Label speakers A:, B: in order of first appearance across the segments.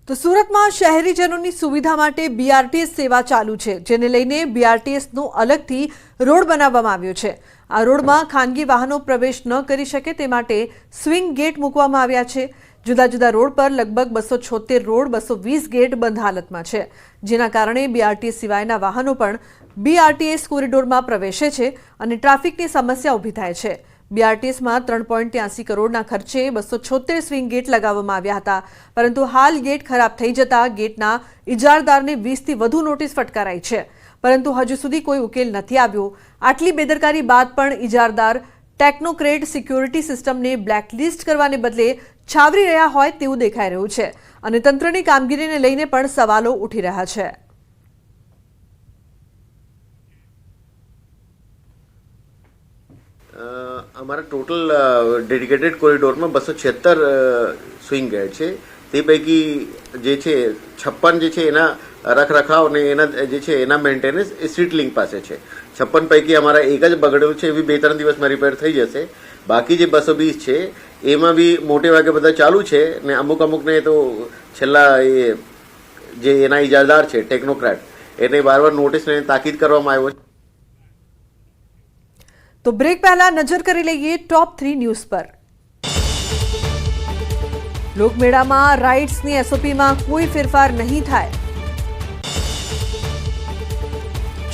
A: તો સુરતમાં શહેરીજનોની સુવિધા માટે બીઆરટીએસ સેવા ચાલુ છે, જેને લઈને બીઆરટીએસનો અલગથી રોડ બનાવવામાં આવ્યો છે। આ રોડમાં ખાનગી વાહનો પ્રવેશ ન કરી શકે તે માટે સ્વિંગ ગેટ મૂકવામાં આવ્યા છે। જુદા જુદા રોડ પર લગભગ 276 રોડ, 220 ગેટ બંધ હાલતમાં છે, જેના કારણે બીઆરટીએસ સિવાયના વાહનો પણ બીઆરટીએસ કોરિડોરમાં પ્રવેશે છે અને ટ્રાફિકની સમસ્યા ઊભી થાય છે। બીઆરટીએસમાં 3.83 કરોડના ખર્ચે 276 સ્વિંગ ગેટ લગાવવામાં આવ્યા હતા, પરંતુ હાલ ગેટ ખરાબ થઈ જતા ગેટના ઇજારદારને 20થી વધુ નોટિસ ફટકારાઈ છે, પરંતુ હજુ સુધી કોઈ ઉકેલ નથી આવ્યો। આટલી બેદરકારી બાદ પણ ઇજારદાર ટેકનોક્રેટ સિક્યોરિટી સિસ્ટમને બ્લેકલિસ્ટ કરવાને બદલે છાવરી રહ્યા હોય તેવું દેખાઈ રહ્યું છે અને તંત્રની કામગીરીને લઈને પણ સવાલો ઉઠી રહ્યા છે।
B: અમારા ટોટલ ડેડિકેટેડ કોરિડોરમાં 276 સ્વિંગ ગેટ છે। તે પૈકી જે છે 56 જે છે એના રખરખાવ અને એના જે છે એના મેન્ટેનન્સ સ્ટ્રીટ લિંક પાસે છે। 56 પૈકી અમારા એક જ બગડેલું છે, એ બી 2-3 દિવસમાં રિપેર થઈ જશે। બાકી જે 220 છે એમાં બી મોટે ભાગે બધા ચાલુ છે ને અમુકને તો છેલ્લા એ જે એના ઇજારદાર છે ટેકનોક્રેટ એને વારવાર નોટિસ લઈને તાકીદ કરવામાં આવ્યો છે।
A: તો બ્રેક પહેલા નજર કરી લઈએ ટોપ 3 ન્યૂઝ પર। લોકમેળામાં રાઇડ્સની એસઓપીમાં કોઈ ફેરફાર નહીં થાય।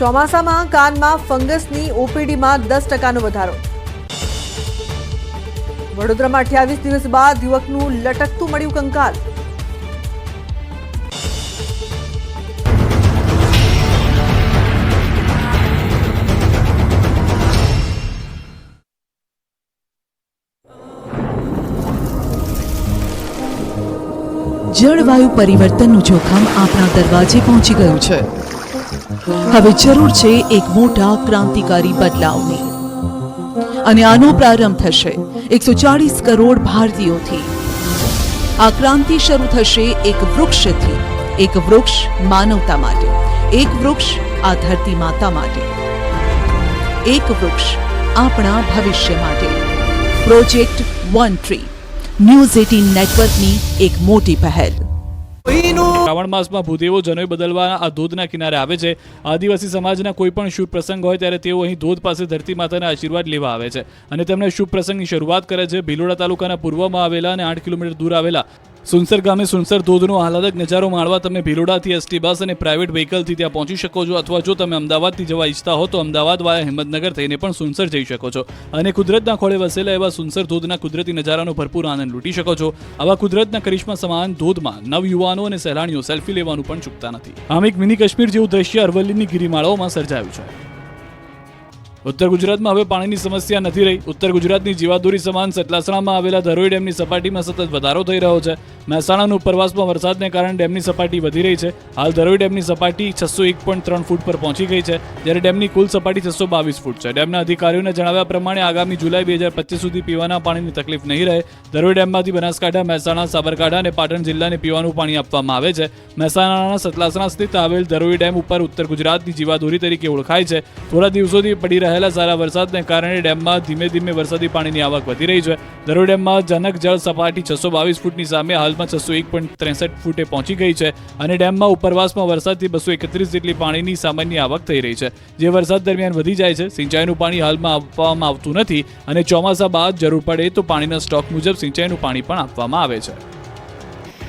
A: ચોમાસામાં કાનમાં ફંગસની ઓપીડીમાં 10%નો વધારો। વડોદરામાં 28 દિવસ બાદ યુવકનું લટકતું મળ્યું કંકાલ।
C: જળવાયુ પરિવર્તનનું જોખમ આપણા દરવાજે પહોંચી ગયું છે। હવે જરૂર છે એક મોટા ક્રાંતિકારી બદલાવની, અને આનો પ્રારંભ થશે 140 કરોડ ભારતીયોથી। આ ક્રાંતિ શરૂ થશે એક વૃક્ષથી। એક વૃક્ષ માનવતા માટે, એક વૃક્ષ આ ધરતી માતા માટે, એક વૃક્ષ આપણા ભવિષ્ય માટે। પ્રોજેક્ટ વન ટ્રી ન્યૂઝ 18 નેટવર્કની એક મોટી પહેલ।
D: શ્રાવણ માસમાં ભૂદેવો જનોઈ બદલવાના આ ધોધના કિનારે આવે છે। આદિવાસી સમાજના કોઈ પણ શુભ પ્રસંગ હોય ત્યારે તેઓ અહીં ધોધ પાસે ધરતી માતાના આશીર્વાદ લેવા આવે છે અને તેમણે શુભ પ્રસંગની શરૂઆત કરે છે ભિલોડા તાલુકાના પૂર્વમાં આવેલા અને 8 કિલોમીટર દૂર આવેલા સુનસર ગામે સુનસર ધોધનો આહલાદક નજારો માણવા તમે ભિલોડાથી એસટી બસ અને પ્રાઇવેટ વ્હીકલથી ત્યાં પહોંચી શકો છો, અથવા જો તમે અમદાવાદથી જવા ઈચ્છતા હો તો અમદાવાદ વાયા હિંમતનગર થઈને પણ સુનસર જઈ શકો છો અને કુદરતના ખોળે વસેલા એવા સુનસર ધોધના કુદરતી નજારાનો ભરપૂર આનંદ લૂંટી શકો છો। આવા કુદરતના કરિશ્મા સમાન ધોધમાં નવયુવાનો અને સહેલાણીઓ સેલ્ફી લેવાનું પણ ચૂકતા નથી। આમ એક મિની કાશ્મીર જેવું દ્રશ્ય અરવલ્લીની ગિરિમાળાઓમાં સર્જાયું છે। ઉત્તર ગુજરાતમાં હવે પાણીની સમસ્યા નથી રહી। ઉત્તર ગુજરાતની જીવાદોરી સમાન સતલાસણામાં આવેલા ધરોઈ ડેમની સપાટીમાં સતત વધારો થઈ રહ્યો છે। મહેસાણાના ઉપરવાસમાં વરસાદને કારણે ડેમની સપાટી વધી રહી છે। હાલ ધરોઈ ડેમની સપાટી 601.3 ફૂટ પર પહોંચી ગઈ છે, જ્યારે ડેમની કુલ સપાટી 622 ફૂટ છે। ડેમના અધિકારીઓના જણાવ્યા પ્રમાણે આગામી જુલાઈ 2025 સુધી પીવાના પાણીની તકલીફ નહીં રહે। ધરોઈ ડેમમાંથી બનાસકાંઠા, મહેસાણા, સાબરકાંઠા અને પાટણ જિલ્લાને પીવાનું પાણી આપવામાં આવે છે। મહેસાણાના સતલાસણા સ્થિત આવેલ ધરોઈ ડેમ ઉપર ઉત્તર ગુજરાતની જીવાદોરી તરીકે ઓળખાય છે। થોડા દિવસોથી પડી રહેલા સારા વરસાદને કારણે ડેમમાં ધીમે ધીમે વરસાદી પાણીની આવક વધી રહી છે। ધરોઈ ડેમમાં જનક જળ સપાટી 622 ફૂટની સામે હાલમાં 601.63 ફૂટે પહોંચી ગઈ છે અને ડેમમાં ઉપરવાસમાં વરસાદથી 231 જેટલી પાણીની સામાન્ય આવક થઈ રહી છે, જે વરસાદ દરમિયાન વધી જાય છે। સિંચાઈનું પાણી હાલમાં આપવામાં આવતું નથી અને ચોમાસા બાદ જરૂર પડે તો પાણીના સ્ટોક મુજબ સિંચાઈનું પાણી પણ આપવામાં આવે છે।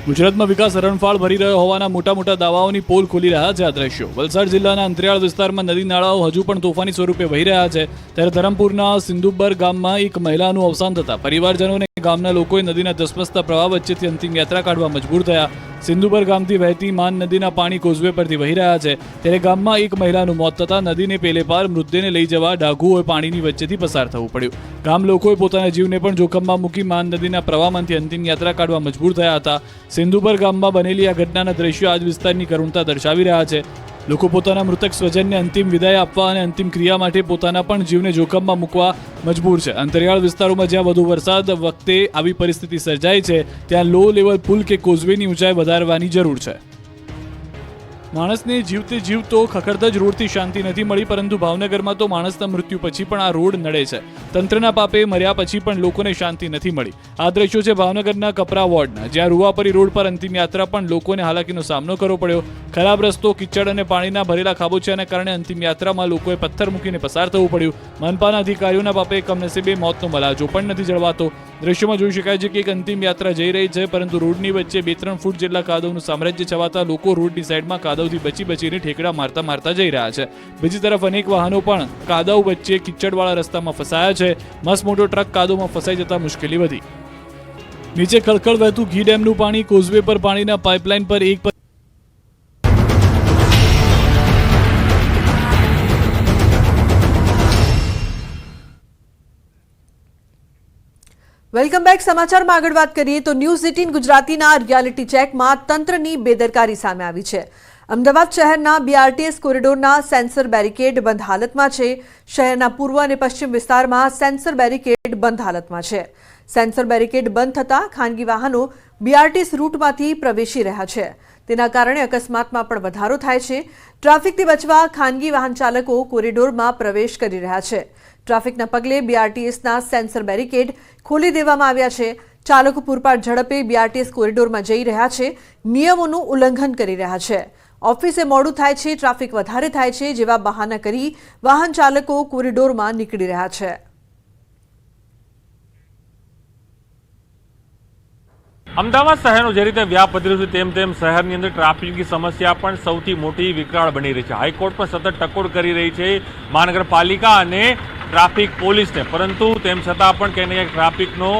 D: ગુજરાતમાં વિકાસ હરણફાળ ભરી રહ્યો હોવાના મોટા દાવાઓની પોલ ખોલી રહ્યા છે આ દ્રશ્યો। વલસાડ જિલ્લાના અંતરિયાળ વિસ્તારમાં નદી નાળાઓ હજુ પણ તોફાની સ્વરૂપે વહી રહ્યા છે, ત્યારે ધરમપુરના સિંધુબર ગામમાં એક મહિલાનું અવસાન થતા પરિવારજનોને ગામના લોકોએ નદીના ધસમસતા પ્રવાહ વચ્ચેથી અંતિમ યાત્રા કાઢવા મજબૂર થયા। સિંધુબર ગામથી વહેતી માન નદીના પાણી કોઝવે પરથી વહી રહ્યા છે, ત્યારે ગામમાં એક મહિલાનું મોત થતાં નદીને પેલે પાર મૃતદેહને લઈ જવા ડાઘુઓએ પાણીની વચ્ચેથી પસાર થવું પડ્યું। ગામ લોકોએ પોતાના જીવને પણ જોખમમાં મૂકી માન નદીના પ્રવાહમાંથી અંતિમ યાત્રા કાઢવા મજબૂર થયા હતા। સિંધુબર ગામમાં બનેલી આ ઘટનાના દ્રશ્યો આજ વિસ્તારની કરુણતા દર્શાવી રહ્યા છે। લોકો પોતાના મૃતક સ્વજનને અંતિમ વિદાય આપવા અને અંતિમ ક્રિયા માટે પોતાના પણ જીવને જોખમમાં મૂકવા મજબૂર છે। અંતરિયાળ વિસ્તારોમાં જ્યાં વધુ વરસાદ વખતે આવી પરિસ્થિતિ સર્જાય છે, ત્યાં લો લેવલ પુલ કે કોઝવેની ઊંચાઈ વધારવાની જરૂર છે। માણસને જીવતે જીવતો ખખડધજ રોડથી શાંતિ નથી મળી, પરંતુ ભાવનગરમાં તો માણસના મૃત્યુ પછી પણ આ રોડ નડે છે. તંત્રના પાપે મર્યા પછી પણ લોકોને શાંતિ નથી મળી. આ દ્રશ્યો છે ભાવનગરના કપરા વોર્ડના, જ્યાં રૂવાપરી રોડ પર અંતિમ યાત્રા પણ લોકોને હાલાકીનો સામનો કરવો પડ્યો. ખરાબ રસ્તો, કિચડ અને પાણીના ભરેલા ખાબોચિયાને કારણે અંતિમ યાત્રામાં લોકોએ પથ્થર મૂકીને પસાર થવું પડ્યું. મનપાના અધિકારીઓના પાપે કમનસીબે મોતનો મલાજો પણ નથી જળવાતો. દ્રશ્યોમાં જોઈ શકાય છે કે એક અંતિમ યાત્રા જઈ રહી છે, પરંતુ રોડની વચ્ચે 2-3 ફૂટ જેટલા કાદવનું સામ્રાજ્ય છવાતા લોકો રોડની સાઈડમાં કાદવથી બચીને ઠેકડા મારતા જઈ રહ્યા છે. બીજી તરફ અનેક વાહનો પણ કાદવ વચ્ચે કિચડવાળા રસ્તામાં ફસાયા છે. મસ્ત મોટો ટ્રક કાદવમાં ફસાઈ જતા મુશ્કેલી વધી. નીચે ખળખળ વહેતું ઘી ડેમનું પાણી, કોઝવે પર પાણીના પાઇપલાઇન પર એક
A: વેલકમ બેક. સમાચારમાં આગળ વાત કરીએ તો ન્યૂઝ 18 ગુજરાતીના રિયાલિટી ચેકમાં તંત્રની બેદરકારી સામે આવી છે. અમદાવાદ શહેરના BRTS કોરિડોરના સેન્સર બેરિકેડ બંધ હાલતમાં છે. શહેરના પૂર્વ અને પશ્ચિમ વિસ્તારમાં સેન્સર બેરિકેડ બંધ હાલતમાં છે. સેન્સર બેરિકેડ બંધ થતાં ખાનગી વાહનો BRTS રૂટમાંથી પ્રવેશી રહ્યા છે. તેના કારણે અકસ્માતમાં પણ વધારો થાય છે. ટ્રાફિકથી બચવા ખાનગી વાહન ચાલકો કોરિડોરમાં પ્રવેશ કરી રહ્યા છે. ટ્રાફિકના પગલે BRTSના સેન્સર બેરિકેડ ખોલી દેવામાં આવ્યા છે. ચાલકો પૂરપાટ ઝડપે BRTS કોરિડોરમાં જઈ રહ્યા છે, નિયમોનું ઉલ્લંઘન કરી રહ્યા છે. ઓફિસે મોડું થાય છે, ટ્રાફિક વધારે થાય છે જેવા બહાના કરી વાહન ચાલકો કોરિડોરમાં નીકળી રહ્યા છે.
E: અમદાવાદ શહેરનું જે રીતે વ્યાપ વધી રહ્યું છે તેમ શહેરની અંદર ટ્રાફિકની સમસ્યા પણ સૌથી મોટી વિકરાળ બની રહી છે. હાઈકોર્ટ પણ સતત ટકોર કરી રહી છે મહાનગરપાલિકા અને ટ્રાફિક પોલીસને, પરંતુ તેમ છતાં પણ કંઈ ને કંઈક ટ્રાફિકનો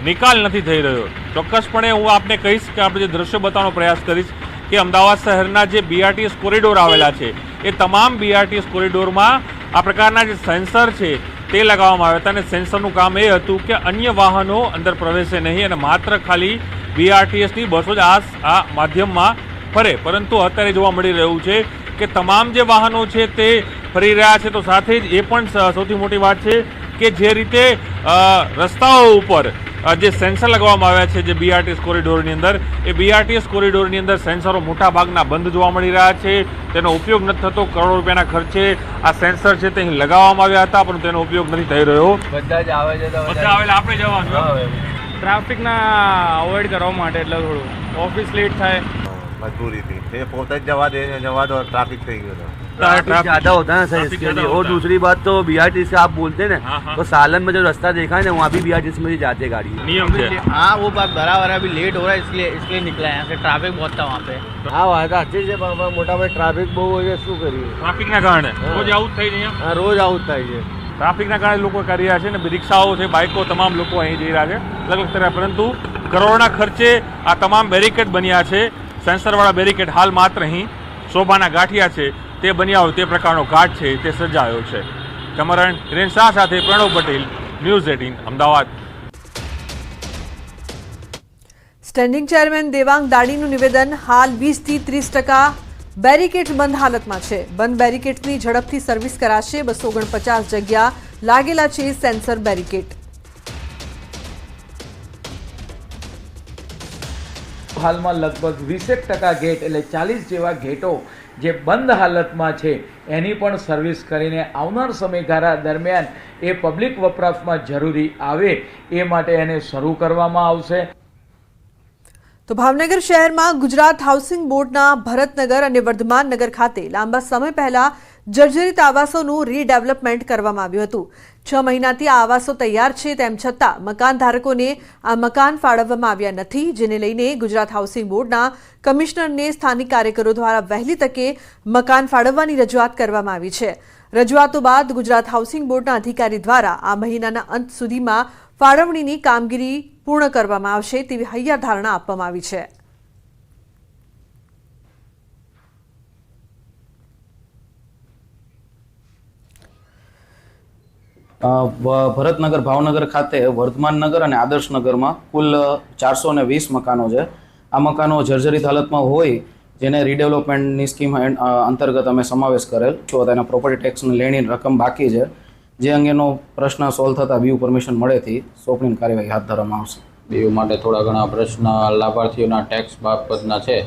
E: નિકાલ નથી થઈ રહ્યો. ચોક્કસપણે હું આપને કહીશ કે આપણે જે દ્રશ્યો બતાવવાનો પ્રયાસ કરીશ કે અમદાવાદ શહેરના જે BRTS કોરિડોર આવેલા છે એ તમામ BRTS કોરિડોરમાં આ પ્રકારના જે સેન્સર છે તે લગાવવામાં આવ્યા હતા અને સેન્સરનું કામ એ હતું કે અન્ય વાહનો અંદર પ્રવેશે નહીં અને માત્ર ખાલી BRTSની બસો જ આ માધ્યમમાં ફરે. પરંતુ અત્યારે જોવા મળી રહ્યું છે કે તમામ જે વાહનો છે તે ફરી રહ્યા છે. તો સાથે જ એ પણ સૌથી મોટી વાત છે કે જે રીતે રસ્તાઓ ઉપર જે સેન્સર લગાવવામાં આવ્યા છે જે BRTS કોરિડોરની અંદર, એ BRTS કોરિડોરની અંદર સેન્સરો મોટા ભાગના બંધ જોવા મળી રહ્યા છે. તેનો ઉપયોગ નથી થતો. કરોડો રૂપિયાના ખર્ચે આ સેન્સર છે તે અહીં લગાવવામાં આવ્યા હતા, પરંતુ તેનો ઉપયોગ નથી થઈ રહ્યો.
F: બધા જ આવે છે,
E: બધા આવેલા આપણે જવાનું
F: ટ્રાફિકના અવોઇડ કરવા માટે, એટલે થોડું ઓફિસ લેટ થાય.
G: मजबूरी थी, ये पोते जवा दो ट्रैफिक થઈ ગયો
F: ट्रैफिक ज्यादा होता है सर इसके लिए. और दूसरी बात तो BRTS से आप बोलते हैं ना, तो सालन में जो रास्ता देखा है ना वहाँ भी BRTS में जाते गाड़ी.
E: नियम है.
H: हाँ वो बात बराबर है. अभी लेट हो रहा है इसलिए निकला है यहाँ से. ट्रैफिक बहुत था वहाँ पे.
F: हाँ વાત સાચી છે, મોટા ભાઈ ટ્રાફિક બહુ હોય છે, શું કરીએ?
E: ટ્રાફિકના કારણે રોજ આવું જ થઈ જાય.
F: હા રોજ આવું જ થાય છે.
E: ટ્રાફિકના કારણે લોકો કરી રહ્યા છે ને રિક્ષાઓ છે, બાઇકો, તમામ લોકો અહીં જઈ રહ્યા છે અલગ અલગ તરફ. પરંતુ કરોડોના ખર્ચે આ તમામ બેરિકેડ બન્યા છે. સેન્સરવાળા બેરિકેડ હાલ માત્ર અહીં શોભાના ગાંઠિયા છે તે બન્યા હોય તે પ્રકારનો ઘાટ છે તે સર્જાયો છે. કેમેરામેન હિરેન શાહ સાથે Pranav Patel, news 18 Ahmedabad.
A: Standing chairman Devang દાડીનું નિવેદન, હાલ 20 થી 30% બેરિકેડ બંધ હાલતમાં છે. બંધ બેરિકેડની ઝડપથી સર્વિસ કરાશે. 249 જગ્યા લાગેલા છે સેન્સર બેરિકેડ.
I: હાલમાં લગભગ 20% ગેટ એટલે 40 જેવા ગેટો જે બંધ હાલતમાં છે એની પણ સર્વિસ કરીને આવનાર સમયગાળા દરમિયાન એ પબ્લિક વપરાશમાં જરૂરી આવે એ માટે એને શરૂ કરવામાં આવશે.
A: તો ભાવનગર શહેરમાં ગુજરાત હાઉસિંગ બોર્ડના ભરતનગર અને વર્ધમાન નગર ખાતે લાંબા સમય પહેલા જર્જરિત આવાસોનું રીડેવલપમેન્ટ કરવામાં આવ્યું હતું. 6 મહિનાથી આ આવાસો તૈયાર છે, તેમ છતાં મકાન ધારકોને આ મકાન ફાળવવામાં આવ્યા નથી, જેને લઈને ગુજરાત હાઉસિંગ બોર્ડના કમિશનરને સ્થાનિક કાર્યકરો દ્વારા વહેલી તકે મકાન ફાળવવાની રજૂઆત કરવામાં આવી છે. રજૂઆતો બાદ ગુજરાત હાઉસિંગ બોર્ડના અધિકારી દ્વારા આ મહિનાના અંત સુધીમાં ફાળવણીની કામગીરી પૂર્ણ કરવામાં આવશે તેવી હૈયાધારણા આપવામાં આવી છે.
J: ભરતનગર ભાવનગર ખાતે વર્ધમાનનગર અને આદર્શનગરમાં કુલ 420 મકાનો છે. આ મકાનો જર્જરિત હાલતમાં હોય જેને રીડેવલપમેન્ટની સ્કીમ અંતર્ગત અમે સમાવેશ કરેલ છો. તેના પ્રોપર્ટી ટેક્સની લેણીની રકમ બાકી છે, જે અંગેનો પ્રશ્ન સોલ્વ થતાં બીયુ પરમિશન મળેથી સોંપણીની કાર્યવાહી હાથ ધરવામાં આવશે.
K: બીયુ માટે થોડા ઘણા પ્રશ્ન લાભાર્થીઓના ટેક્સ બાબતના છે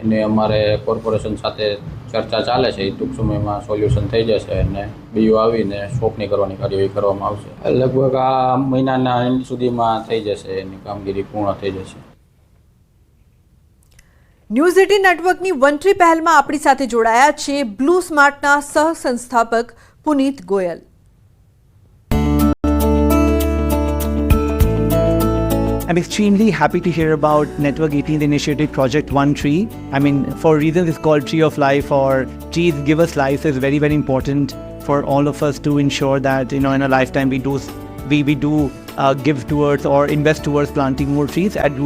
J: એને અમારે કોર્પોરેશન સાથે ચર્ચા ચાલે છે. એ ટૂંક સમયમાં સોલ્યુશન થઈ જશે અને બીયું આવીને સ્ટોકની કરવાની કાર્યવાહી કરવામાં આવશે. લગભગ આ મહિનાના એન્ડ સુધીમાં થઈ જશે, એની કામગીરી પૂર્ણ થઈ જશે.
A: ન્યૂઝ 18 નેટવર્કની વન ટ્રી પહેલમાં આપણી સાથે જોડાયા છે બ્લુ સ્માર્ટના સહ-સંસ્થાપક Puneet Goyal.
K: I'm extremely happy to hear about Network 18's initiative Project One Tree. I mean, for reasons it's called Tree of Life, or trees give us life, is very, very important for all of us to ensure that, you know, in a lifetime we do give towards or invest towards planting more trees. At